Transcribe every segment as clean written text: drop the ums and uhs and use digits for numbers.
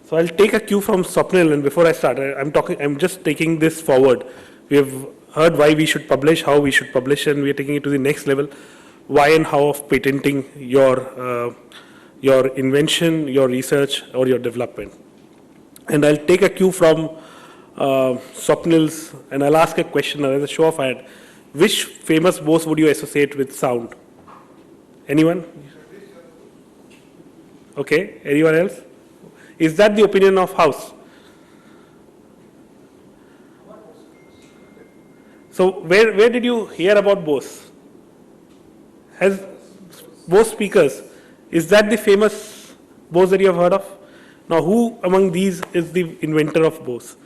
So I'll take a cue from Swapnil, and before I start, I'm just taking this forward. We have heard why we should publish, how we should publish, and we are taking it to the next level. Why and how of patenting your invention, your research, or your development. And I'll take a cue from Swapnil's, and I'll ask a question as a show of hand. Which famous Bose would you associate with sound? Anyone? Okay, anyone else? Is that the opinion of House? So where did you hear about Bose? Has Bose speakers, is that the famous Bose that you have heard of? Now who among these is the inventor of Bose?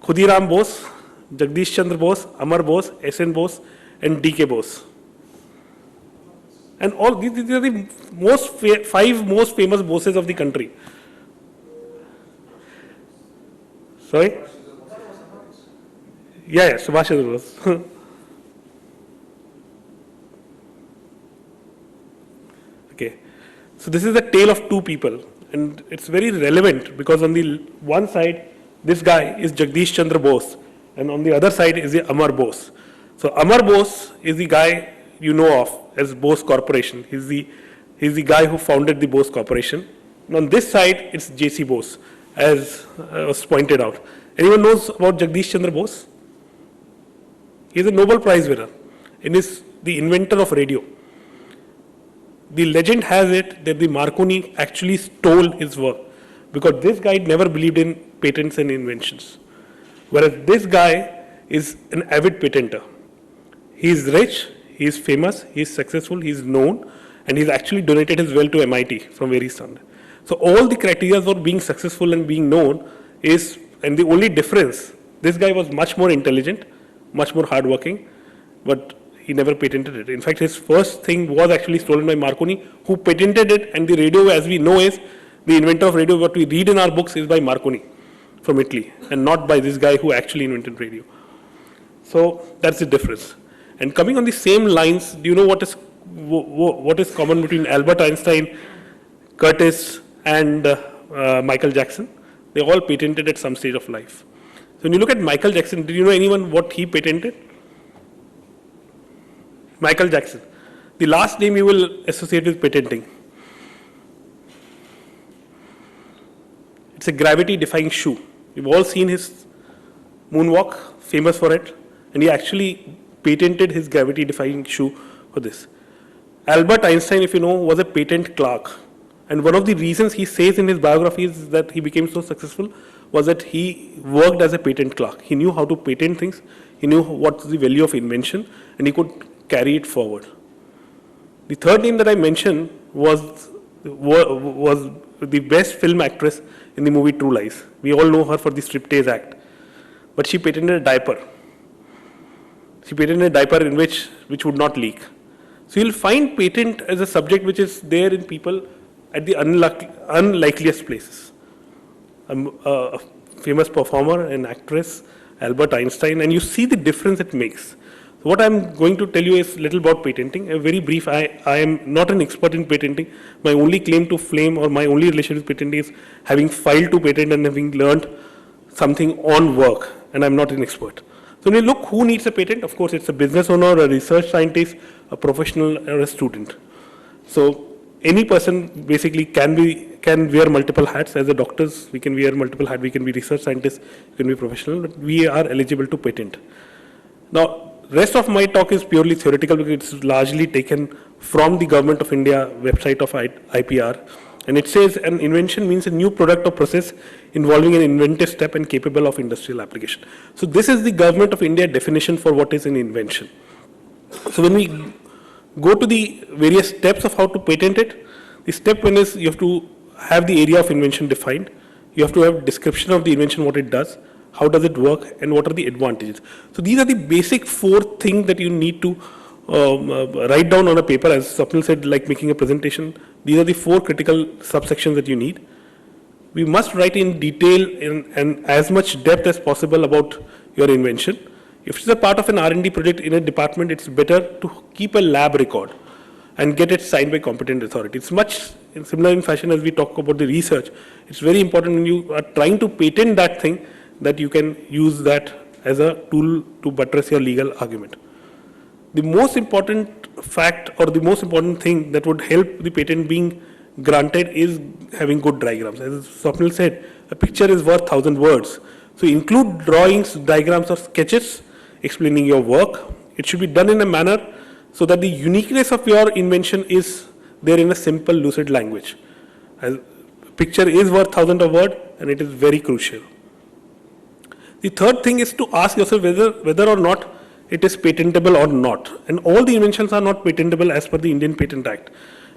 Khudiram Bose, Jagdish Chandra Bose, Amar Bose, S.N. Bose, and D.K. Bose. And all these are the five most famous Boses of the country. Sorry? Yeah, Subhash Chandra Bose. Okay. So this is the tale of two people, and it's very relevant because on the one side, this guy is Jagdish Chandra Bose, and on the other side is the Amar Bose. So Amar Bose is the guy you know of as Bose Corporation. He's the guy who founded the Bose Corporation. And on this side, it's J.C. Bose, as was pointed out. Anyone knows about Jagdish Chandra Bose? He's a Nobel Prize winner and is the inventor of radio. The legend has it that the Marconi actually stole his work because this guy never believed in patents and inventions. Whereas this guy is an avid patenter. He is rich, he is famous, he is successful, he is known, and he's actually donated his wealth to MIT from where he started. So all the criteria for being successful and being known is, and the only difference, this guy was much more intelligent, much more hardworking, but he never patented it. In fact, his first thing was actually stolen by Marconi, who patented it, and the radio, as we know, is the inventor of radio. What we read in our books is by Marconi from Italy, and not by this guy who actually invented radio. So that's the difference. And coming on the same lines, do you know what is common between Albert Einstein, Curtis, and Michael Jackson? They all patented at some stage of life. So when you look at Michael Jackson, did you know anyone what he patented? Michael Jackson. The last name you will associate with patenting. It's a gravity-defying shoe. You've all seen his moonwalk, famous for it, and he actually patented his gravity-defying shoe for this. Albert Einstein, if you know, was a patent clerk. And one of the reasons he says in his biography is that he became so successful was that he worked as a patent clerk. He knew how to patent things, he knew what's the value of invention, and he could carry it forward. The third name that I mentioned was the best film actress in the movie True Lies. We all know her for the Striptease Act. But she patented a diaper. She patented a diaper in which would not leak. So you'll find patent as a subject which is there in people at the unlikeliest places. A famous performer, an actress, Albert Einstein, and you see the difference it makes. So what I'm going to tell you is a little about patenting. A very brief, I am not an expert in patenting. My only claim to fame or my only relation with patenting is having filed to patent and having learned something on work, and I'm not an expert. So when you look who needs a patent, of course it's a business owner, a research scientist, a professional, or a student. So any person basically can wear multiple hats. As a doctors, we can wear multiple hats. We can be research scientists, we can be professional, but we are eligible to patent. Now, rest of my talk is purely theoretical because it's largely taken from the Government of India website of IPR. And it says an invention means a new product or process involving an inventive step and capable of industrial application. So this is the Government of India definition for what is an invention. So when we go to the various steps of how to patent it, the step one is you have to have the area of invention defined. You have to have description of the invention, what it does, how does it work, and what are the advantages. So these are the basic four things that you need to write down on a paper. As Swapnil said, like making a presentation, these are the four critical subsections that you need. We must write in detail and as much depth as possible about your invention. If it's a part of an R&D project in a department, it's better to keep a lab record. and get it signed by competent authority. It's much similar in fashion as we talk about the research. It's very important when you are trying to patent that thing that you can use that as a tool to buttress your legal argument. The most important fact or the most important thing that would help the patent being granted is having good diagrams. As Swapnil said, a picture is worth 1,000 words. So include drawings, diagrams or sketches explaining your work. It should be done in a manner so that the uniqueness of your invention is there in a simple, lucid language. A picture is worth 1,000 of words, and it is very crucial. The third thing is to ask yourself whether or not it is patentable or not. And all the inventions are not patentable as per the Indian Patent Act.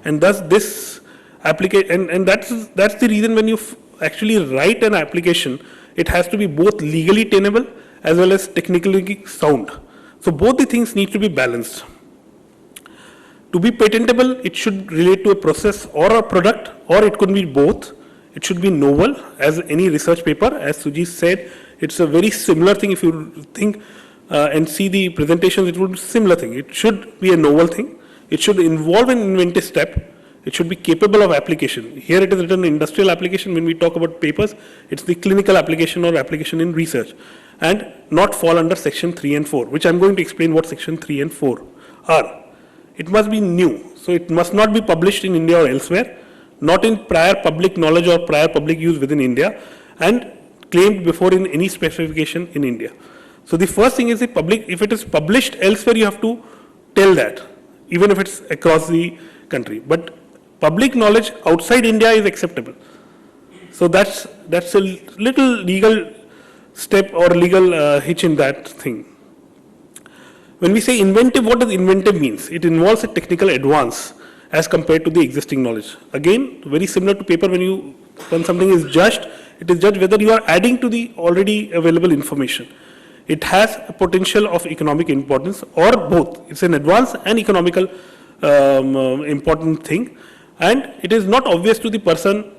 And thus this application, and that's the reason when you actually write an application, it has to be both legally tenable as well as technically sound. So both the things need to be balanced. To be patentable, it should relate to a process or a product, or it could be both. It should be novel, as any research paper, as Suji said, it's a very similar thing. If you think and see the presentations, it would be a similar thing. It should be a novel thing. It should involve an inventive step. It should be capable of application. Here it is written industrial application. When we talk about papers, it's the clinical application or application in research, and not fall under section 3 and 4, which I'm going to explain what section 3 and 4 are. It must be new. So it must not be published in India or elsewhere, not in prior public knowledge or prior public use within India, and claimed before in any specification in India. So the first thing is the public, if it is published elsewhere, you have to tell that, even if it's across the country. But public knowledge outside India is acceptable. So that's a little legal step or legal hitch in that thing. When we say inventive, what does inventive means? It involves a technical advance as compared to the existing knowledge. Again, very similar to paper, when something is judged, it is judged whether you are adding to the already available information. It has a potential of economic importance or both. It's an advanced and economical important thing, and it is not obvious to the person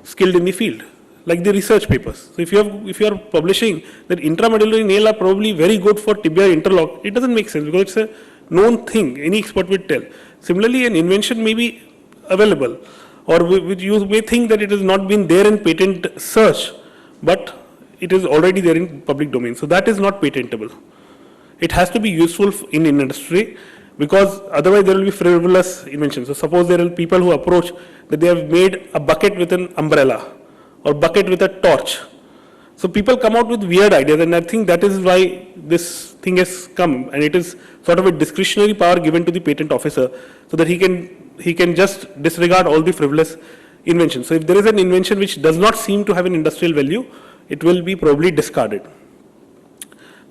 skilled in the field, like the research papers. So if you are publishing that intramedullary nail are probably very good for tibia interlock, it doesn't make sense because it's a known thing. Any expert will tell. Similarly, an invention may be available, or which you may think that it has not been there in patent search, but it is already there in public domain. So that is not patentable. It has to be useful in industry, because otherwise there will be frivolous inventions. So suppose there are people who approach that they have made a bucket with an umbrella or bucket with a torch. So people come out with weird ideas, and I think that is why this thing has come, and it is sort of a discretionary power given to the patent officer so that he can just disregard all the frivolous inventions. So if there is an invention which does not seem to have an industrial value, it will be probably discarded.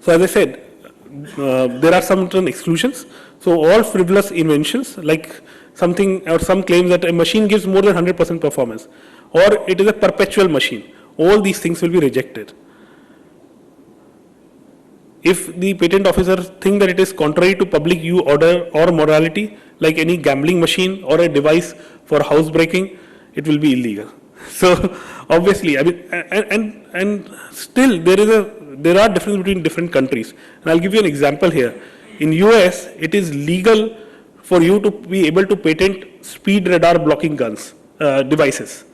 So as I said, there are some exclusions. So all frivolous inventions, like something or some claims that a machine gives more than 100% performance, or it is a perpetual machine, all these things will be rejected. If the patent officer thinks that it is contrary to public use order or morality, like any gambling machine or a device for housebreaking, it will be illegal. So obviously, I mean, and still there are differences between different countries. And I'll give you an example here. In US, it is legal for you to be able to patent speed radar blocking guns, devices,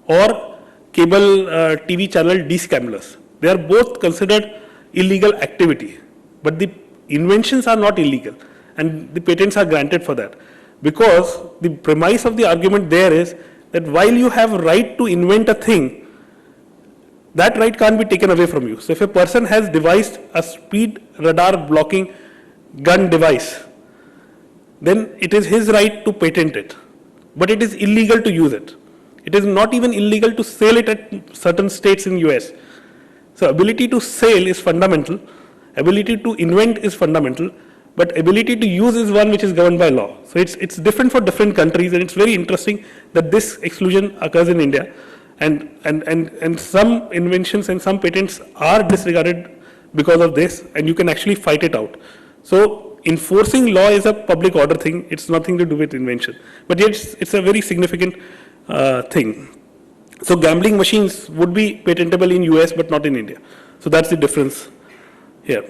or cable TV channel descamblers. They are both considered illegal activity, but the inventions are not illegal, and the patents are granted for that, because the premise of the argument there is that while you have a right to invent a thing, that right can't be taken away from you. So if a person has devised a speed radar blocking gun device, then it is his right to patent it, but it is illegal to use it. It is not even illegal to sell it at certain states in US. So ability to sell is fundamental, ability to invent is fundamental, but ability to use is one which is governed by law. So it's different for different countries, and it's very interesting that this exclusion occurs in India, and some inventions and some patents are disregarded because of this, and you can actually fight it out. So enforcing law is a public order thing, it's nothing to do with invention, but yet it's a very significant thing. So gambling machines would be patentable in US but not in India. So that's the difference here.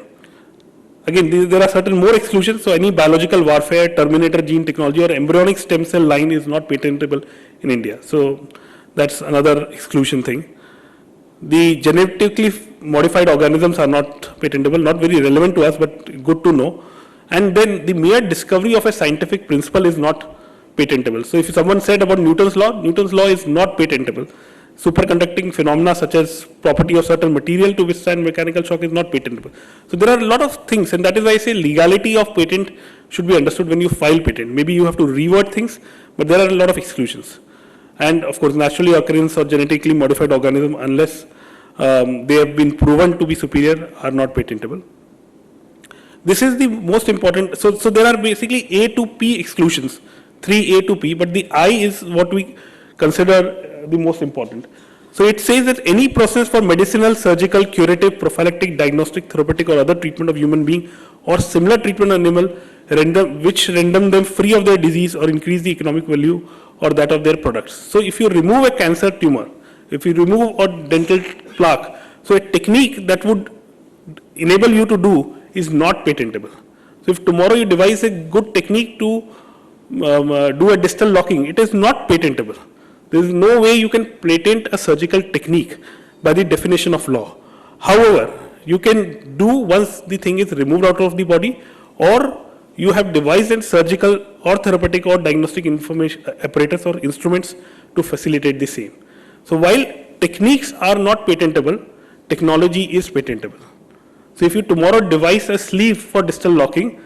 Again, there are certain more exclusions. So any biological warfare, terminator gene technology, or embryonic stem cell line is not patentable in India. So that's another exclusion thing. The genetically modified organisms are not patentable, not very relevant to us, but good to know. And then the mere discovery of a scientific principle is not patentable. So if someone said about Newton's law is not patentable. Superconducting phenomena such as property of certain material to withstand mechanical shock is not patentable. So there are a lot of things, and that is why I say legality of patent should be understood when you file patent. Maybe you have to reword things, but there are a lot of exclusions. And of course, naturally occurrence or genetically modified organism, unless they have been proven to be superior, are not patentable. This is the most important. So there are basically A to P exclusions, 3A to P, but the I is what we consider the most important. So it says that any process for medicinal, surgical, curative, prophylactic, diagnostic, therapeutic, or other treatment of human being or similar treatment of animal which render them free of their disease or increase the economic value or that of their products. So if you remove a cancer tumor, if you remove a dental plaque, so a technique that would enable you to do is not patentable. So if tomorrow you devise a good technique to do a distal locking, it is not patentable. There is no way you can patent a surgical technique by the definition of law. However, you can do once the thing is removed out of the body, or you have devised a surgical or therapeutic or diagnostic information apparatus or instruments to facilitate the same. So while techniques are not patentable, technology is patentable. So if you tomorrow devise a sleeve for distal locking,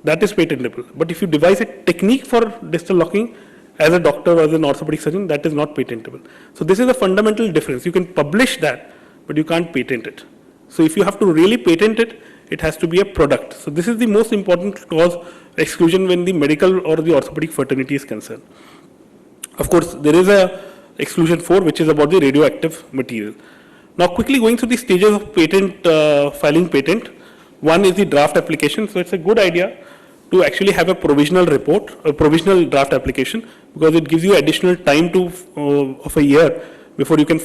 that is patentable. But if you devise a technique for distal locking as a doctor or as an orthopedic surgeon, that is not patentable. So this is a fundamental difference. You can publish that, but you can't patent it. So if you have to really patent it, it has to be a product. So this is the most important cause exclusion when the medical or the orthopedic fraternity is concerned. Of course, there is a exclusion 4, which is about the radioactive material. Now quickly going through the stages of patent, filing patent. One is the draft application. So it's a good idea to actually have a provisional report, a provisional draft application, because it gives you additional time to of a year before you can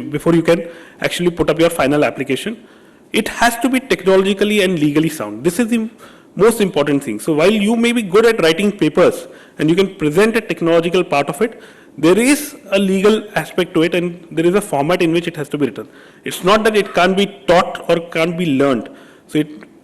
before you can actually put up your final application. It has to be technologically and legally sound. This is the most important thing. So while you may be good at writing papers and you can present a technological part of it, there is a legal aspect to it, and there is a format in which it has to be written. It's not that it can't be taught or can't be learned.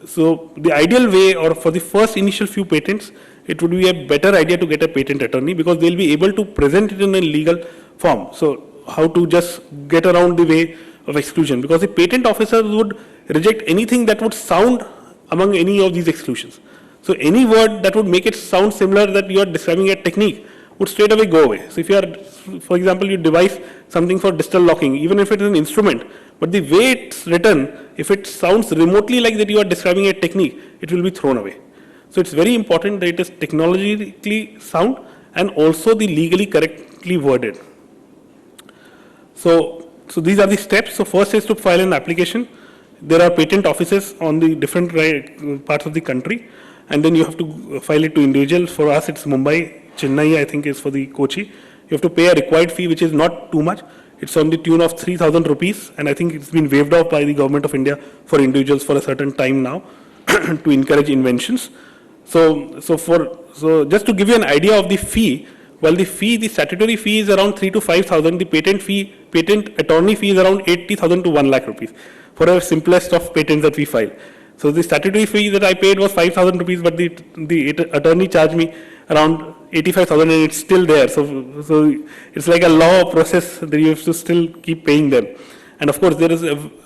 So the ideal way, or for the first initial few patents, it would be a better idea to get a patent attorney, because they'll be able to present it in a legal form. So how to just get around the way of exclusion, because the patent officers would reject anything that would sound among any of these exclusions. So any word that would make it sound similar, that you are describing a technique, would straight away go away. So if you are, for example, you devise something for distal locking, even if it is an instrument, but the way it's written, if it sounds remotely like that you are describing a technique, it will be thrown away. So it's very important that it is technologically sound and also the legally correctly worded. So these are the steps. So first is to file an application. There are patent offices on the different parts of the country, and then you have to file it to individuals. For us, it's Mumbai. Chennai, I think, is for the Kochi. You have to pay a required fee, which is not too much. It's on the tune of 3,000 rupees, and I think it's been waived off by the government of India for individuals for a certain time now to encourage inventions. So just to give you an idea of the fee, while the statutory fee is around 3,000 to 5,000, the patent attorney fee is around 80,000 to 1 lakh rupees for a simplest of patents that we file. So the statutory fee that I paid was 5,000 rupees, but the attorney charged me around 85,000, and it's still there. So it's like a law process that you have to still keep paying them. And of course, there is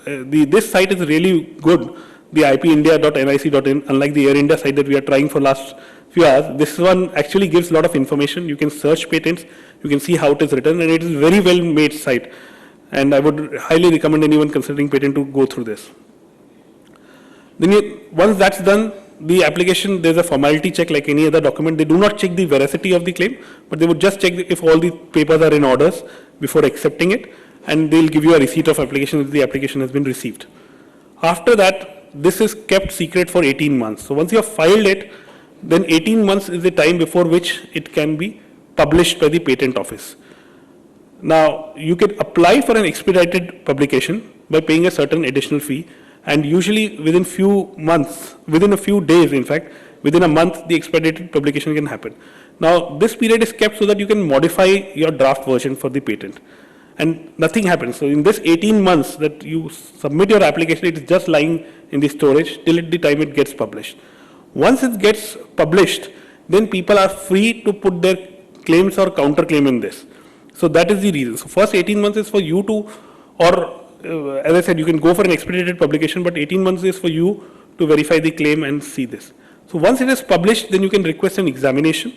this site is really good, the ipindia.nic.in. Unlike the Air India site that we are trying for last few hours, this one actually gives a lot of information. You can search patents, you can see how it is written, and it is very well made site. And I would highly recommend anyone considering patent to go through this. Then once that's done, the application, there's a formality check like any other document. They do not check the veracity of the claim, but they would just check if all the papers are in orders before accepting it, and they'll give you a receipt of application if the application has been received. After that, this is kept secret for 18 months. So once you have filed it, then 18 months is the time before which it can be published by the patent office. Now, you can apply for an expedited publication by paying a certain additional fee, And usually within few months, within a few days, in fact, within a month, the expedited publication can happen. Now, this period is kept so that you can modify your draft version for the patent. And nothing happens. So in this 18 months that you submit your application, it is just lying in the storage till the time it gets published. Once it gets published, then people are free to put their claims or counterclaim in this. So that is the reason. So first 18 months is for you to, or as I said, you can go for an expedited publication, but 18 months is for you to verify the claim and see this. So once it is published, then you can request an examination.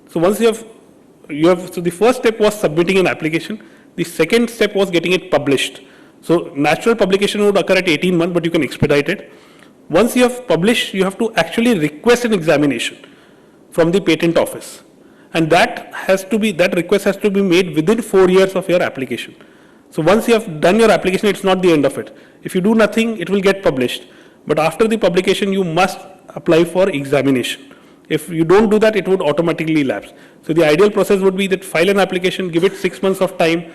So once you have, so the first step was submitting an application. The second step was getting it published. So natural publication would occur at 18 months, but you can expedite it. Once you have published, you have to actually request an examination from the patent office. And that request has to be made within 4 years of your application. So once you have done your application, it's not the end of it. If you do nothing, it will get published. But after the publication, you must apply for examination. If you don't do that, it would automatically lapse. So the ideal process would be that file an application, give it 6 months of time,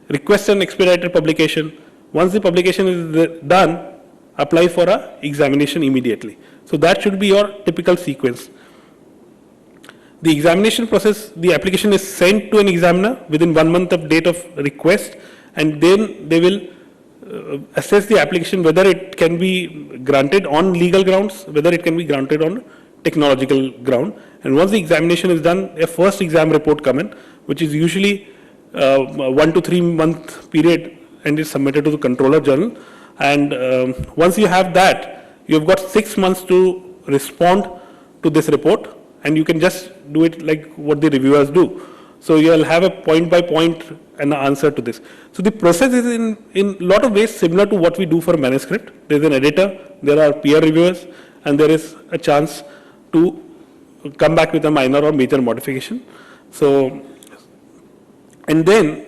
request an expedited publication. Once the publication is done, apply for a examination immediately. So that should be your typical sequence. The examination process, the application is sent to an examiner within 1 month of date of request, and then they will assess the application whether it can be granted on legal grounds, whether it can be granted on technological ground. And once the examination is done, a first exam report comes in, which is usually 1 to 3 month period, and is submitted to the controller journal. And once you have that, you have got 6 months to respond to this report, and you can just do it like what the reviewers do. So you'll have a point by point an answer to this. So the process is in a lot of ways similar to what we do for manuscript. There's an editor, there are peer reviewers, and there is a chance to come back with a minor or major modification. So, and then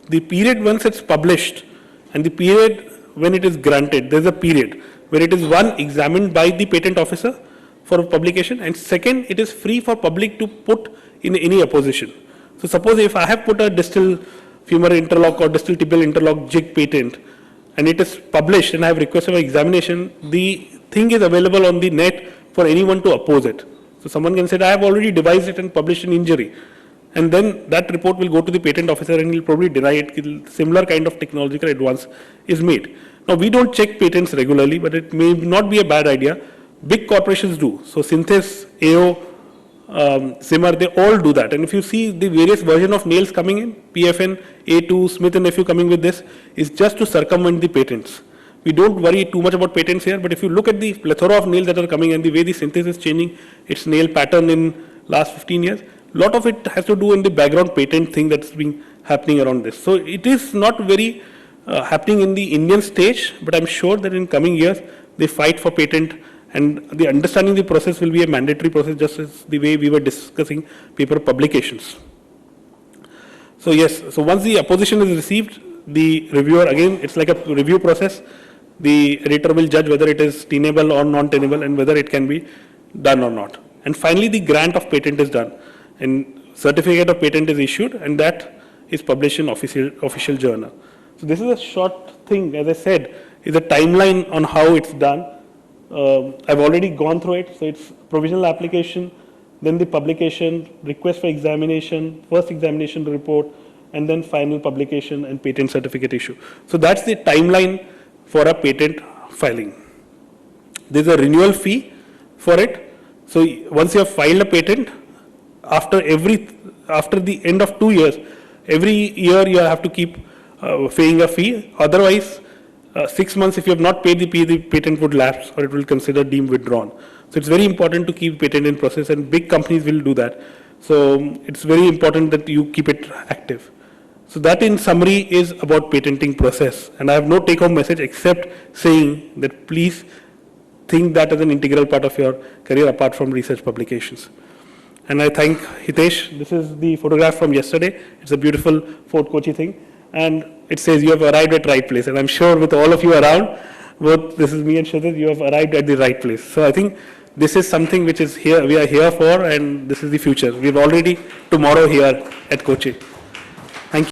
the period once it's published, and the period when it is granted, there's a period where it is one, examined by the patent officer for publication, and second, it is free for public to put in any opposition. So suppose if I have put a distal femur interlock or distal tibial interlock jig patent, and it is published and I have requested for examination, the thing is available on the net for anyone to oppose it. So someone can say, I have already devised it and published an injury. And then that report will go to the patent officer and he'll probably deny it. Similar kind of technological advance is made. Now we don't check patents regularly, but it may not be a bad idea. Big corporations do. So Synthes, AO, Zimmer, they all do that. And if you see the various version of nails coming in, PFN, A2, Smith & Nephew coming with this, is just to circumvent the patents. We don't worry too much about patents here, but if you look at the plethora of nails that are coming and the way the Synthes is changing its nail pattern in last 15 years, a lot of it has to do in the background patent thing that's been happening around this. So it is not very happening in the Indian stage, but I'm sure that in coming years, they fight for patent, and the understanding the process will be a mandatory process, just as the way we were discussing paper publications. So yes, so once the opposition is received, the reviewer, again, it's like a review process. The editor will judge whether it is tenable or non-tenable and whether it can be done or not. And finally, the grant of patent is done. And certificate of patent is issued, and that is published in official journal. So this is a short thing, as I said, is a timeline on how it's done. I've already gone through it. So it's provisional application, then the publication, request for examination, first examination report, and then final publication and patent certificate issue. So that's the timeline for a patent filing. There's a renewal fee for it. So once you have filed a patent, after the end of 2 years, every year you have to keep paying a fee. Otherwise, 6 months, if you have not paid the fee, the patent would lapse or it will consider deemed withdrawn. So it's very important to keep patent in process, and big companies will do that. So it's very important that you keep it active. So that in summary is about patenting process. And I have no take-home message except saying that please think that as an integral part of your career apart from research publications. And I thank Hitesh. This is the photograph from yesterday. It's a beautiful Fort Kochi thing. And it says you have arrived at right place. And I'm sure with all of you around, both this is me and Shadid, you have arrived at the right place. So I think this is something which is here, we are here for, and this is the future. We're already tomorrow here at Kochi.